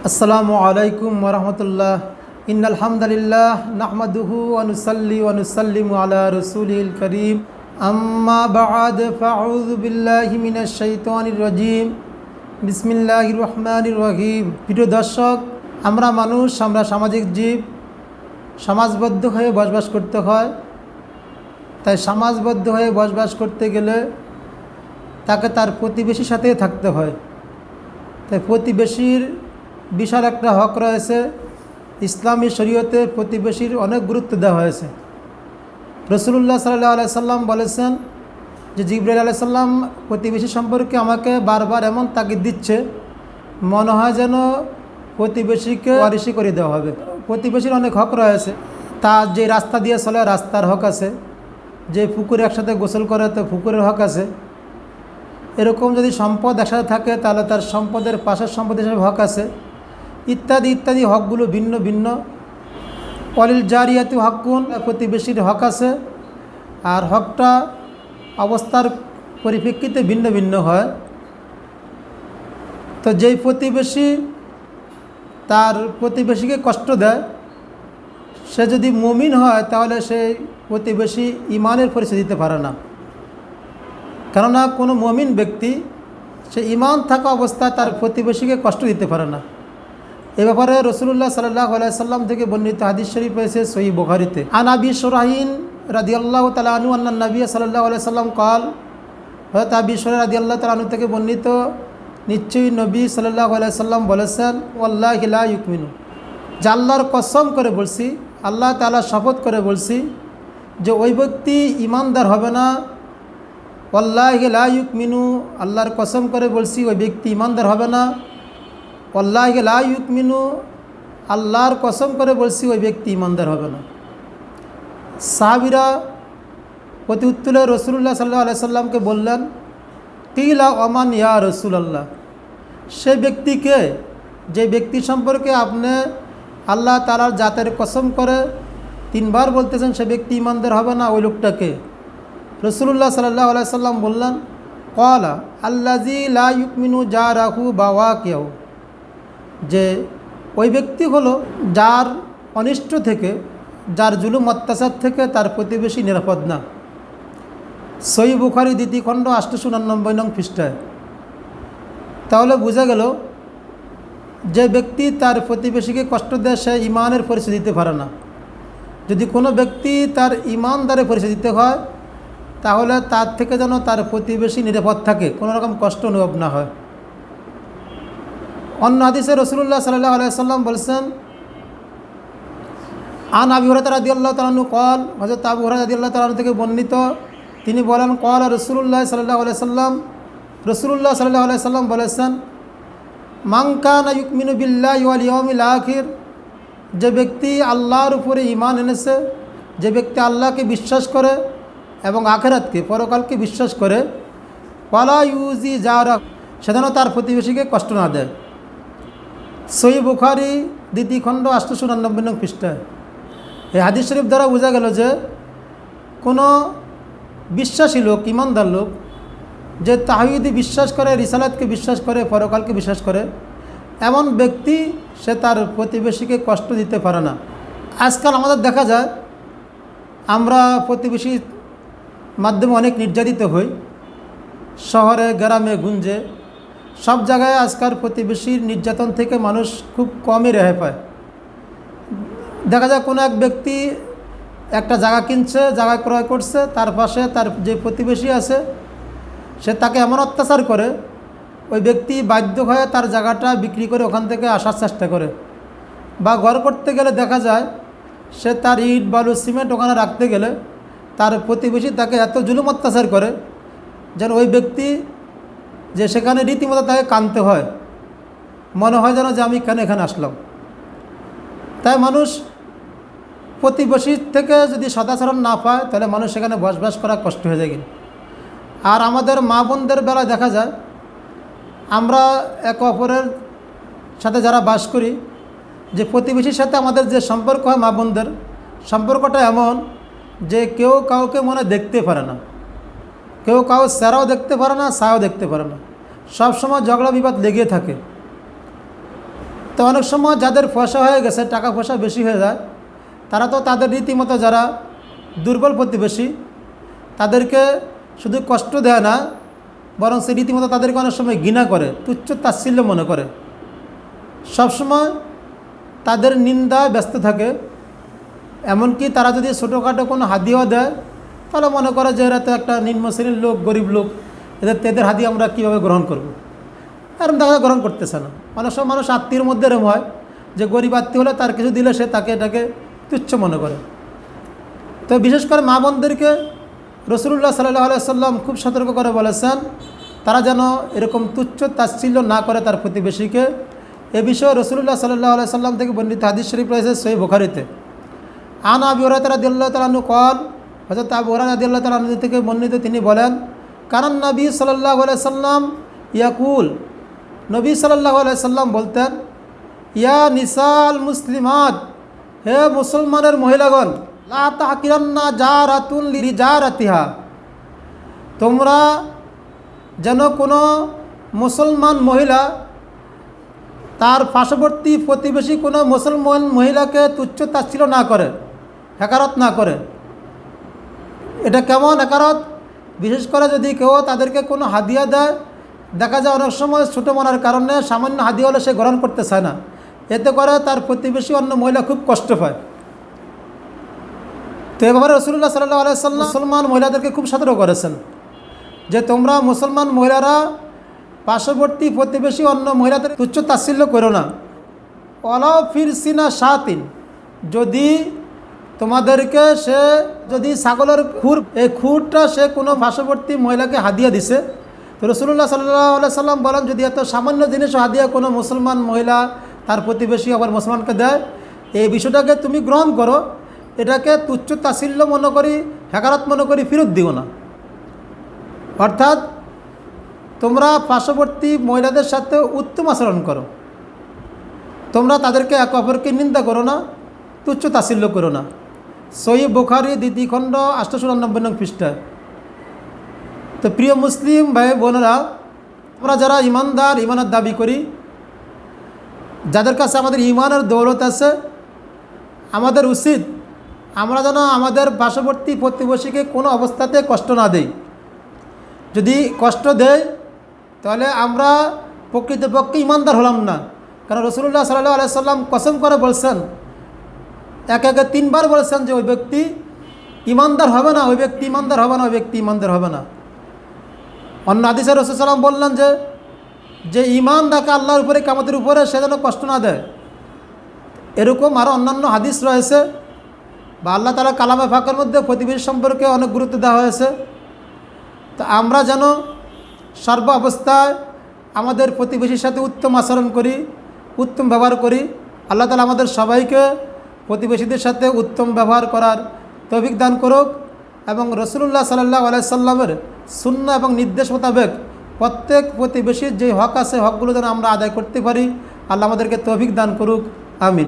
আসসালামু আলাইকুম ওরহমতুল্লাহ। ইন্নাল হামদুলিল্লাহ নাহমাদুহু ওয়া নুসাল্লি ওয়া নুসাল্লিমু আলা রাসূলিল কারীম। আম্মা বা'দ ফাআউযু বিল্লাহি মিনাশ শাইতানির রাজীম। বিসমিল্লাহির রহমানির রহিম। প্রিয় দর্শক, আমরা মানুষ, আমরা সামাজিক জীব, সমাজবদ্ধ হয়ে বসবাস করতে হয়। তাই সমাজবদ্ধ হয়ে বসবাস করতে গেলে তাকে তার প্রতিবেশীর সাথে থাকতে হয়। তাই প্রতিবেশীর বিশাল একটা হক রয়েছে। ইসলামী শরীয়তে প্রতিবেশীর অনেক গুরুত্ব দেওয়া হয়েছে। রাসূলুল্লাহ সাল্লাল্লাহু আলাইহি সাল্লাম বলেছেন যে জিবরাইল আলাইহিস সালাম প্রতিবেশী সম্পর্কে আমাকে বারবার এমন তাগিদ দিচ্ছে, মনে হয় যেন প্রতিবেশীকে ওয়ারিশি করে দেওয়া হবে। প্রতিবেশীর অনেক হক রয়েছে। তার যে রাস্তা দিয়ে চলে রাস্তার হক আছে, যে পুকুরে একসাথে গোসল করে তো পুকুরের হক আছে। এরকম যদি সম্পদ একসাথে থাকে তাহলে তার সম্পদের পাশের সম্পদ হিসেবে হক আছে, ইত্যাদি ইত্যাদি হকগুলো ভিন্ন ভিন্ন। অলিল জারিয়াতি হকুন, প্রতিবেশীর হক আছে, আর হকটা অবস্থার পরিপ্রেক্ষিতে ভিন্ন ভিন্ন হয়। তো যেই প্রতিবেশী তার প্রতিবেশীকে কষ্ট দেয়, সে যদি মুমিন হয় তাহলে সেই প্রতিবেশী ঈমানের পরিচয় দিতে পারে না। কেননা কোনো মুমিন ব্যক্তি সে ঈমান থাকা অবস্থায় তার প্রতিবেশীকে কষ্ট দিতে পারে না। এ ব্যাপারে রাসূলুল্লাহ সাল্লাল্লাহু আলাইহি সাল্লাম থেকে বর্ণিত হাদিস শরীফ রয়েছে সহিহ বুখারীতে। আন আবি শুরাইহিন রাদিয়াল্লাহু তাআলা আনহু আন্না নবী সাল্লাল্লাহু আলাইহি সাল্লাম قال, হযরত আবি শুরাইহ রাদিয়াল্লাহু তাআলা আনহু থেকে বর্ণিত, নিশ্চয়ই নবী সাল্লাল্লাহু আলাইহি সাল্লাম বলেছেন, ওয়াল্লাহি লা ইউমিনু, যে আল্লাহর কসম করে বলছি, আল্লাহ তাআলা শপথ করে বলছি যে ওই ব্যক্তি ঈমানদার হবে না। ওয়াল্লাহি লা ইউমিনু, আল্লাহর কসম করে বলছি ওই ব্যক্তি ঈমানদার হবে না। ওয়াল্লাহি লা ইউমিনু, আল্লাহর কসম করে বলছি ওই ব্যক্তি ঈমানদার হবে না। সাহাবীরা প্রতি উত্তরে রাসূলুল্লাহ সাল্লাল্লাহু আলাইহি সাল্লামকে বললেন, কিলা ওমান ইয়া রাসূলুল্লাহ, সে ব্যক্তিকে, যে ব্যক্তি সম্পর্কে আপনি আল্লাহ তাআলার জাতের কসম করে তিনবার বলতেছেন সে ব্যক্তি ঈমানদার হবে না, ওই লোকটাকে? রাসূলুল্লাহ সাল্লাল্লাহু আলাইহি সাল্লাম বললেন, ক্বালা আল্লাযী লা ইউমিনু জারাহু বাওয়াকিহু, যে ওই ব্যক্তি হলো যার অনিষ্ট থেকে, যার জুলুম অত্যাচার থেকে তার প্রতিবেশী নিরাপদ না। সহিহ বুখারী 2য় খণ্ড 899 নং পৃষ্ঠায়। তাহলে বোঝা গেল যে ব্যক্তি তার প্রতিবেশীকে কষ্ট দেয় সে ঈমানের পরিচয় দিতে পারে না। যদি কোনো ব্যক্তি তার ঈমানদারের পরিচয় দিতে হয় তাহলে তার থেকে যেন তার প্রতিবেশী নিরাপদ থাকে, কোনো রকম কষ্ট অনুভব না হয়। অন্য হাদিসে রাসূলুল্লাহ সাল্লাল্লাহু আলাইহি সাল্লাম বলেছেন, আন আবি হুরায়রা রাদিয়াল্লাহু তাআলা আনহু قال, হযরত আবু হুরায়রা রাদিয়াল্লাহু তাআলা থেকে বর্ণিত, তিনি বলেন, ক্বালা রাসূলুল্লাহ সাল্লাল্লাহু আলাইহি সাল্লাম, রাসূলুল্লাহ সাল্লাল্লাহু আলাইহি সাল্লাম বলেছেন, মান কানা ইউমিনু বিল্লাহি ওয়াল ইয়াউমিল আখির, যে ব্যক্তি আল্লাহর উপরে ঈমান এনেছে, যে ব্যক্তি আল্লাহকে বিশ্বাস করে এবং আখিরাতকে, পরকালকে বিশ্বাস করে, ওয়ালা ইউজি জারা, সে যেন তার প্রতিবেশীকে কষ্ট না দেয়। সহিহ বুখারী 2য় খণ্ড 899 নং পৃষ্ঠায়। এই হাদিস শরীফ দ্বারা বোঝা গেল যে কোনো বিশ্বাসী লোক, ঈমানদার লোক, যে তাওহীদে বিশ্বাস করে, রিসালাতকে বিশ্বাস করে, পরকালকে বিশ্বাস করে, এমন ব্যক্তি সে তার প্রতিবেশীকে কষ্ট দিতে পারে না। আজকাল আমাদের দেখা যায় আমরা প্রতিবেশীর মাধ্যমে অনেক নির্যাতিত হই। শহরে, গ্রামে, গুঞ্জে সব জায়গায় আজকাল প্রতিবেশীর নির্যাতন থেকে মানুষ খুব কমই রেহাই পায়। দেখা যায় কোনো এক ব্যক্তি একটা জায়গা কিনছে, জায়গা ক্রয় করছে, তার পাশে তার যে প্রতিবেশী আছে সে তাকে এমন অত্যাচার করে, ওই ব্যক্তি বাধ্য হয়ে তার জায়গাটা বিক্রি করে ওখান থেকে আসার চেষ্টা করে। বা ঘর করতে গেলে দেখা যায় সে তার ইট, বালু, সিমেন্ট ওখানে রাখতে গেলে তার প্রতিবেশী তাকে এত জুলুম অত্যাচার করে যেন ওই ব্যক্তি যে সেখানে রীতিমতো তাকে কাঁদতে হয়, মনে হয় যেন যে আমি কেন এখানে আসলাম। তাই মানুষ প্রতিবেশীর থেকে যদি সদাচরণ না পায় তাহলে মানুষ সেখানে বসবাস করা কষ্ট হয়ে যায়। আর আমাদের মা বোনদের বেলায় দেখা যায় আমরা একে অপরের সাথে যারা বাস করি, যে প্রতিবেশীর সাথে আমাদের যে সম্পর্ক হয়, মা বোনদের সম্পর্কটা এমন যে কেউ কাউকে মনে দেখতে পারে না, কেউ কাউ চেহারাও দেখতে পারে না, ছায়াও দেখতে পারে না, সবসময় ঝগড়া বিবাদ লেগে থাকে। তো অনেক সময় যাদের পয়সা হয়ে গেছে, টাকা পয়সা বেশি হয়ে যায়, তারা তো তাদের রীতিমতো যারা দুর্বল প্রতিবেশী তাদেরকে শুধু কষ্ট দেয় না, বরং সে রীতিমতো তাদেরকে অনেক সময় ঘৃণা করে, তুচ্ছ তাচ্ছিল্য মনে করে, সবসময় তাদের নিন্দায় ব্যস্ত থাকে। এমনকি তারা যদি ছোটোখাটো কোনো হাদিয়াও দেয় তাহলে মনে করে যে এরা তো একটা নিম্ন শ্রেণীর লোক, গরিব লোক, এদের হাদিয়া আমরা কীভাবে গ্রহণ করব। এরকম দেখা গ্রহণ করতেছে না। অনেক সময় মানুষ আত্মীয়র মধ্যে এরকম হয় যে গরিব আত্মীয় হলে তার কিছু দিলে সে এটাকে তুচ্ছ মনে করে। তো বিশেষ করে মা বোনদেরকে রাসূলুল্লাহ সাল্লাল্লাহু আলাইহি সাল্লাম খুব সতর্ক করে বলেছেন তারা যেন এরকম তুচ্ছ তাচ্ছিল্য না করে তার প্রতিবেশীকে। এ বিষয়ে রাসূলুল্লাহ সাল্লাল্লাহু আলাইহি সাল্লাম থেকে বর্ণিত হাদিস শরীফ রয়েছে সহিহ বুখারীতে। আন আবি হুরায়রা রাদিয়াল্লাহু তাআলা আনহু قال, হযরত আবু হুরায়রা রাদিয়াল্লাহু তাআলা আনহু থেকে বর্ণিত, তিনি বলেন, কানান নবী সাল্লাল্লাহু আলাইহি সাল্লাম ইয়াকুল, নবী সাল্লাল্লাহু আলাইহি সাল্লাম বলতেন, ইয়া নিসাল মুসলিমাত, হে মুসলমানের মহিলাগণ, লা তাহকিরান্না জারাতুন লিজারাতিহা, তোমরা যেন কোনো মুসলমান মহিলা তার পার্শ্ববর্তী প্রতিবেশী কোনো মুসলমান মহিলাকে তুচ্ছ তাচ্ছিল্য না করে, হেকারত না করে। এটা কেমন হেকারত? বিশেষ করে যদি কেউ তাদেরকে কোনো হাদিয়া দেয়, দেখা যায় অনেক সময় ছোটো মনের কারণে সামান্য হাদিয়া হলে সে গ্রহণ করতে চায় না, এতে করে তার প্রতিবেশী অন্য মহিলা খুব কষ্ট পায়। তো এভাবে রাসূলুল্লাহ সাল্লাল্লাহু আলাইহি সাল্লাম মুসলমান মহিলাদেরকে খুব সতর্ক করেছেন যে তোমরা মুসলমান মহিলারা পার্শ্ববর্তী প্রতিবেশী অন্য মহিলাদের তুচ্ছ তাচ্ছিল্য করো না। ওয়ালাউ ফিরসিনা শাতিন, যদি তোমাদেরকে সে যদি ছাগলের খুর, এই খুরটা সে কোনো পার্শ্ববর্তী মহিলাকে হাদিয়া দিছে, তো রাসূলুল্লাহ সাল্লাল্লাহু আলাইহি সাল্লাম বলেন যদি এত সামান্য জিনিস হাদিয়া কোনো মুসলমান মহিলা তার প্রতিবেশী আবার মুসলমানকে দেয়, এই বিষয়টাকে তুমি গ্রহণ করো, এটাকে তুচ্ছ তাচ্ছিল্য মনে করি, হেকারত মনে করি ফেরত দিও না। অর্থাৎ তোমরা পার্শ্ববর্তী মহিলাদের সাথে উত্তম আচরণ করো, তোমরা তাদেরকে একে অপরকে নিন্দা করো না, তুচ্ছ তাচ্ছিল্য করো না। সহিহ বুখারী 2 খণ্ড 899 নং পৃষ্ঠায়। তো প্রিয় মুসলিম ভাই বোনেরা, আমরা যারা ইমানদার, ইমানের দাবি করি, যাদের কাছে আমাদের ইমানের দৌলত আছে, আমাদের উচিত আমরা যেন আমাদের পার্শ্ববর্তী প্রতিবেশীকে কোনো অবস্থাতে কষ্ট না দেই। যদি কষ্ট দেয় তাহলে আমরা প্রকৃতপক্ষে ইমানদার হলাম না। কারণ রাসূলুল্লাহ সাল্লাল্লাহু আলাইহি সাল্লাম কসম করে বলছেন, একে 3 বার বলছেন যে ওই ব্যক্তি ইমানদার হবে না, ওই ব্যক্তি ইমানদার হবে না, ওই ব্যক্তি ইমানদার হবে না। অন্য হাদিসে রাসূল সাল্লাম বললেন যে ইমান রাখে আল্লাহর উপরে, কিয়ামতের উপরে, সে যেন কষ্ট না দেয়। এরকম আরও অন্যান্য হাদিস রয়েছে, বা আল্লাহ তাআলা কালামে পাকের মধ্যে প্রতিবেশী সম্পর্কে অনেক গুরুত্ব দেওয়া হয়েছে। তো আমরা যেন সর্ব অবস্থায় আমাদের প্রতিবেশীর সাথে উত্তম আচরণ করি, উত্তম ব্যবহার করি। আল্লাহ তাআলা আমাদের সবাইকে প্রতিবেশীদের সাথে উত্তম ব্যবহার করার তৌফিক দান করুক, এবং রাসূলুল্লাহ সাল্লাল্লাহু আলাইহি সাল্লামের সুন্নাহ এবং নির্দেশ মোতাবেক প্রত্যেক প্রতিবেশীর যে হক আছে, হকগুলো যেন আমরা আদায় করতে পারি। আল্লাহ আমাদেরকে তৌফিক দান করুক। আমিন।